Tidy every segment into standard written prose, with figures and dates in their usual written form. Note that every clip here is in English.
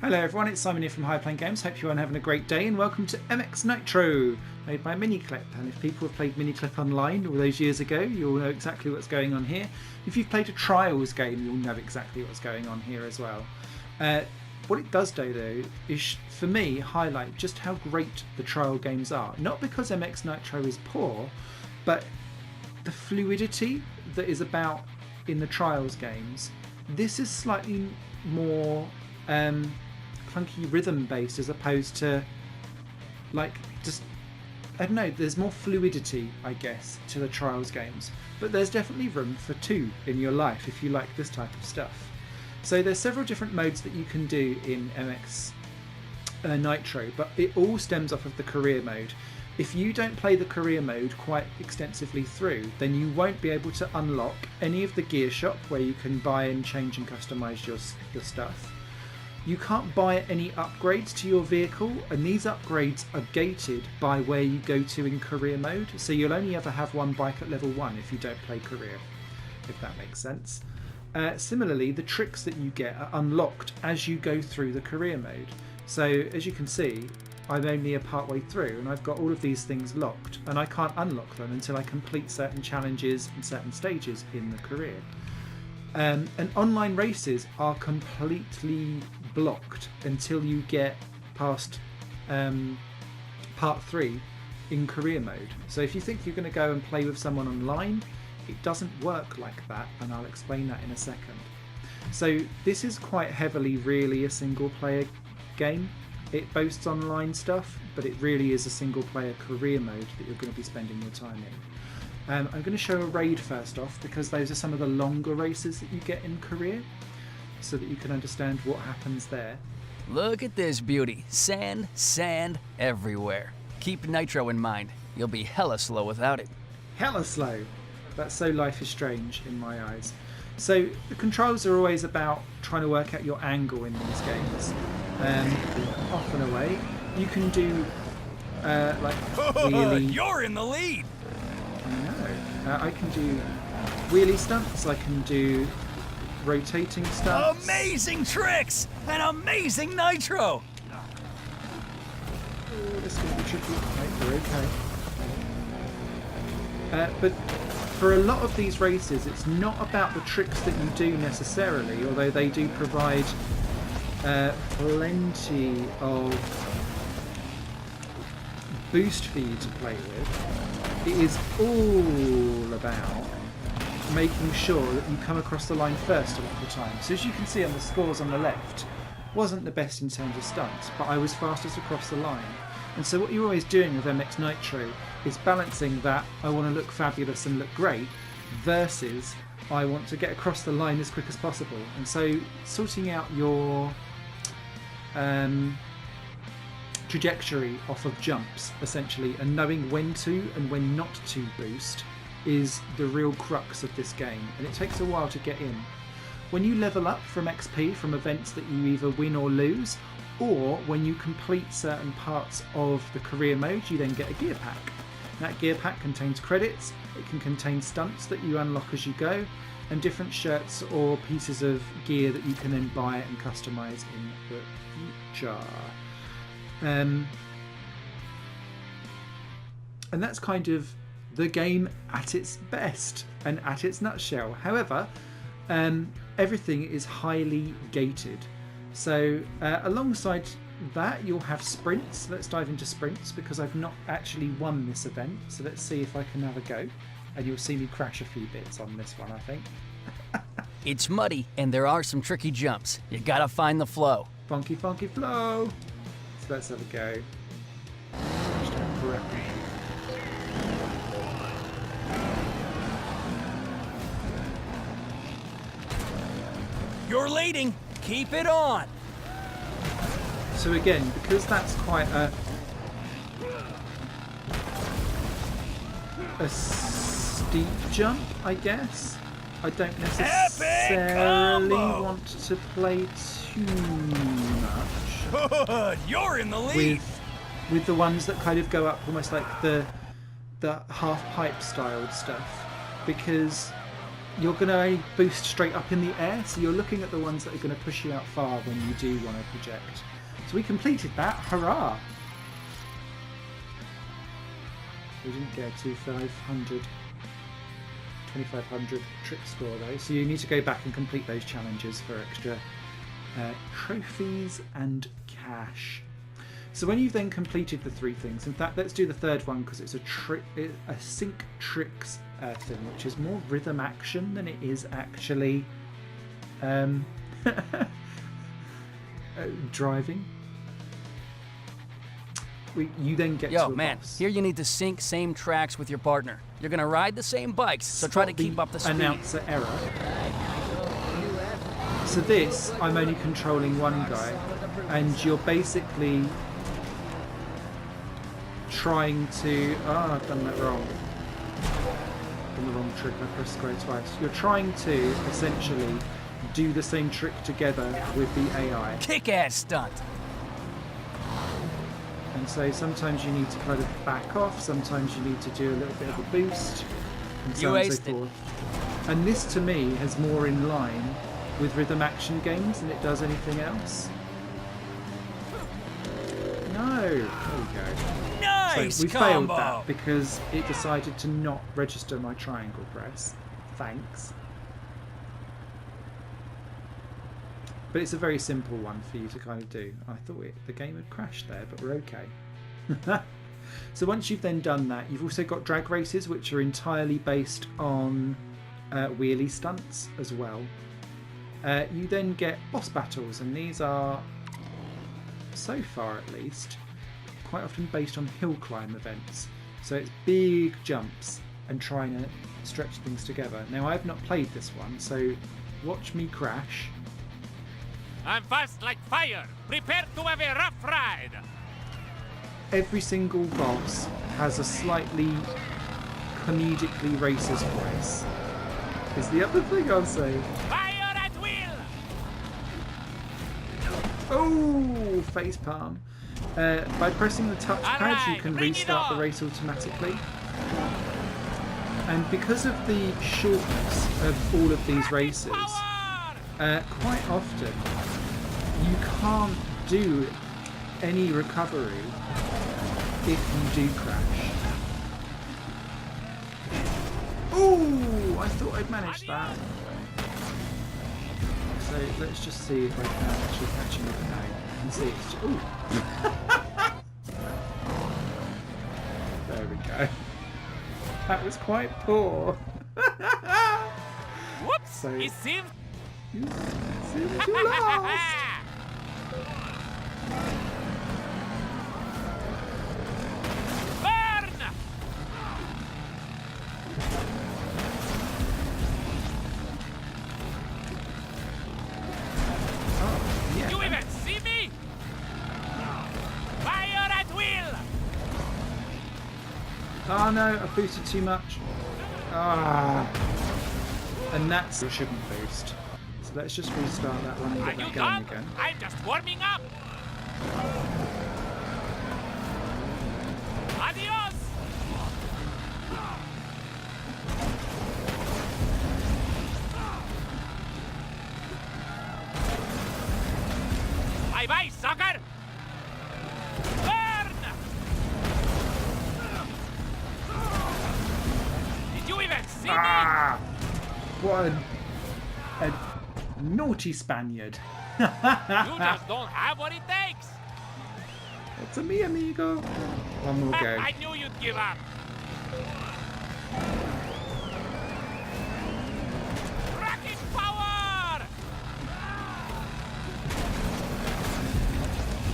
Hello everyone, it's Simon here from High Plane Games. Hope you're all having a great day and welcome to MX Nitro, made by Miniclip. And if people have played Miniclip online all those years ago, you'll know exactly what's going on here. If you've played a Trials game, you'll know exactly what's going on here as well. What it does do though is, for me, highlight just how great the trial games are. Not because MX Nitro is poor, but the fluidity that is about in the Trials games. This is slightly more clunky rhythm based as opposed to like just, I don't know, there's more fluidity I guess to the Trials games, but there's definitely room for two in your life if you like this type of stuff. So there's several different modes that you can do in MX Nitro, but it all stems off of the career mode. If you don't play the career mode quite extensively through, then you won't be able to unlock any of the gear shop where you can buy and change and customize your stuff. You can't buy any upgrades to your vehicle, and these upgrades are gated by where you go to in career mode, so you'll only ever have one bike at level 1 if you don't play career, if that makes sense. Similarly, the tricks that you get are unlocked as you go through the career mode. So as you can see, I'm only a part way through and I've got all of these things locked, and I can't unlock them until I complete certain challenges and certain stages in the career. And online races are completely blocked until you get past part 3 in career mode. So if you think you're going to go and play with someone online, it doesn't work like that, and I'll explain that in a second. So this is quite heavily really a single player game. It boasts online stuff, but it really is a single player career mode that you're going to be spending your time in. I'm going to show a raid first off because those are some of the longer races that you get in career, so that you can understand what happens there. Look at this beauty. Sand, sand everywhere. Keep Nitro in mind. You'll be hella slow without it. Hella slow. That's so Life is Strange in my eyes. So the controls are always about trying to work out your angle in these games. Off and away. You can do like wheelie. You're in the lead. I know. I can do wheelie stunts. I can do rotating stunts. Amazing tricks and amazing Nitro. Oh, this is going to be tricky. Right, we're okay. But for a lot of these races, it's not about the tricks that you do necessarily, although they do provide plenty of boost for you to play with. It is all about making sure that you come across the line first a lot of the time. So as you can see on the scores on the left, wasn't the best in terms of stunts, but I was fastest across the line. And so what you're always doing with MX Nitro is balancing that I want to look fabulous and look great versus I want to get across the line as quick as possible. And so sorting out your trajectory off of jumps essentially, and knowing when to and when not to boost, is the real crux of this game, and it takes a while to get in. When you level up from XP from events that you either win or lose, or when you complete certain parts of the career mode, you then get a gear pack. That gear pack contains credits, it can contain stunts that you unlock as you go, and different shirts or pieces of gear that you can then buy and customize in the future. And that's kind of the game at its best and at its nutshell. However, everything is highly gated. So alongside that, you'll have sprints. Let's dive into sprints because I've not actually won this event. So let's see if I can have a go. And you'll see me crash a few bits on this one, I think. It's muddy and there are some tricky jumps. You gotta find the flow. Funky, funky flow. So let's have a go. You're leading. Keep it on. So again, because that's quite a steep jump, I guess, I don't necessarily want to play too much. Good. You're in the lead. With the ones that kind of go up almost like the half pipe styled stuff, because you're going to only boost straight up in the air, so you're looking at the ones that are going to push you out far when you do want to project. So we completed that. Hurrah! We didn't get 2,500 trick score though, so you need to go back and complete those challenges for extra trophies and cash. So when you've then completed the 3 things, in fact, let's do the third one because it's a sync tricks thing, which is more rhythm action than it is actually driving. You then get to a boss. Here you need to sync same tracks with your partner. You're gonna ride the same bikes, so try to keep up the speed. Announcer error. So this, I'm only controlling one guy, and you're basically trying to... I've done that wrong. Done the wrong trick, I pressed square twice. You're trying to, essentially, do the same trick together with the AI. Kick-ass stunt! And so sometimes you need to kind of back off, sometimes you need to do a little bit of a boost, and so on and so forth. And this, to me, is more in line with rhythm action games than it does anything else. No! There we go. Nice so we combo. failed that because it decided to not register my triangle press. Thanks. But it's a very simple one for you to kind of do. I thought the game had crashed there, but we're okay. So once you've then done that, you've also got drag races, which are entirely based on wheelie stunts as well. You then get boss battles, and these are, so far at least, quite often based on hill climb events. So it's big jumps and trying to stretch things together. Now I've not played this one, so watch me crash. I'm fast like fire. Prepare to have a rough ride. Every single boss has a slightly comedically racist voice. Is the other thing I'll say. Fire at will. Oh, facepalm. By pressing the touchpad, you can restart the race automatically. And because of the shortness of all of these races, quite often you can't do any recovery if you do crash. Oh, I thought I'd managed that. So let's just see if I can actually catch him with the name. You can see it's just, ooh. There we go. That was quite poor. Whoops! So, It seems. you lost. Burn! Oh, yeah. You even see me? Fire at will! Oh no, I boosted too much. Ah. And that's I shouldn't boost. So let's just restart that one and Are get you that going done? again. I'm just warming up. Adios! Bye-bye, sucker! Burn! Did you even see me? Ah! What a naughty Spaniard. You just don't have what it takes. It's a me, amigo. One more go. I knew you'd give up. Rocket power!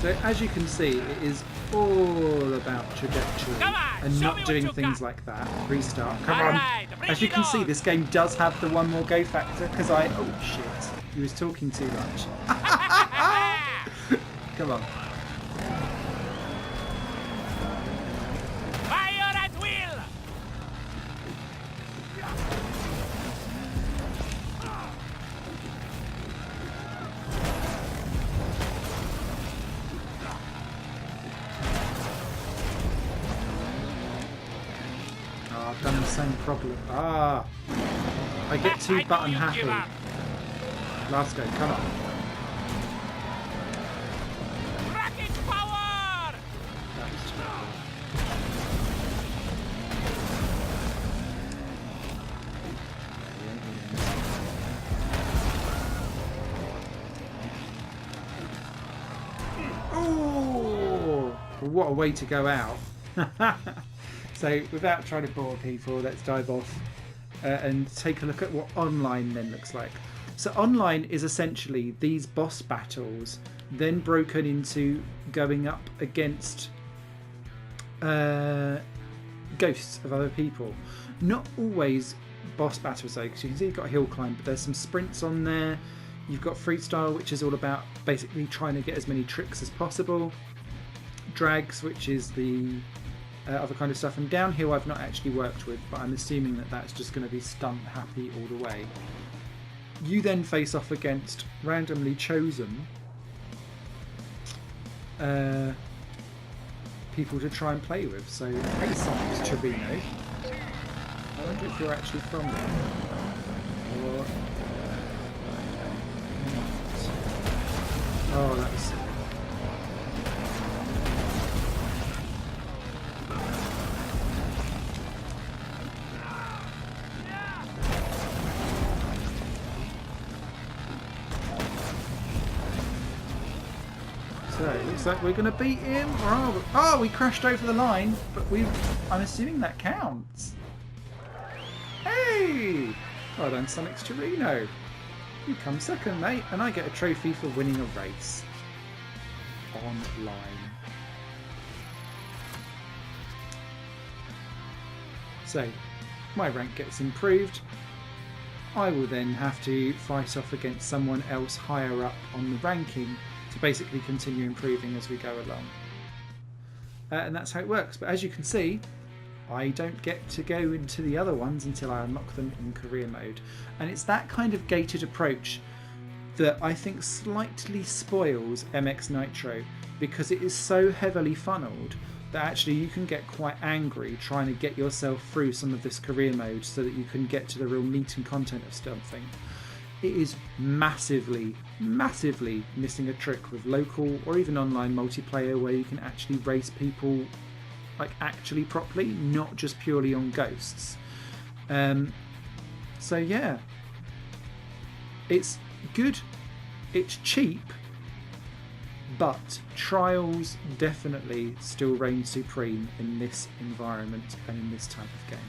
So as you can see, it is all about trajectory Come on, and show not me what doing you things got. like that. Restart. Come All on. right, bring As you it can see, on. this game does have the one more go factor because oh shit, he was talking too much. Come on. Fire at will! Oh, I've done the same problem. Ah. I I get too I knew button you'd happy. give up. Last go, come on. Rocket power! That was terrible. Oh, what a way to go out. So without trying to bore people, let's dive off and take a look at what online then looks like. So online is essentially these boss battles then broken into going up against ghosts of other people. Not always boss battles though, because you can see you've got a hill climb, but there's some sprints on there. You've got freestyle, which is all about basically trying to get as many tricks as possible. Drags, which is the other kind of stuff. And downhill I've not actually worked with, but I'm assuming that that's just going to be stunt happy all the way. You then face off against randomly chosen people to try and play with. So, hey Sonics Torino. I wonder if you're actually from there. Or not. Oh, that was silly. So it looks like we're going to beat him. Oh, we crashed over the line, but I'm assuming that counts. Hey! Well done, Sonics Torino. You come second, mate, and I get a trophy for winning a race. Online. So, my rank gets improved. I will then have to fight off against someone else higher up on the ranking to basically continue improving as we go along. And that's how it works. But as you can see, I don't get to go into the other ones until I unlock them in career mode. And it's that kind of gated approach that I think slightly spoils MX Nitro, because it is so heavily funneled that actually you can get quite angry trying to get yourself through some of this career mode so that you can get to the real meat and content of something. It is massively, massively missing a trick with local or even online multiplayer where you can actually race people like actually properly, not just purely on ghosts. So yeah, it's good, it's cheap, but Trials definitely still reign supreme in this environment and in this type of game.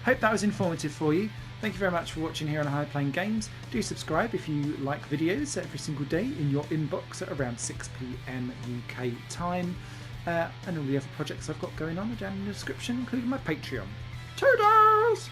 Hope that was informative for you. Thank you very much for watching here on High Playing Games. Do subscribe if you like videos every single day in your inbox at around 6 PM UK time. And all the other projects I've got going on are down in the description, including my Patreon. Toodles!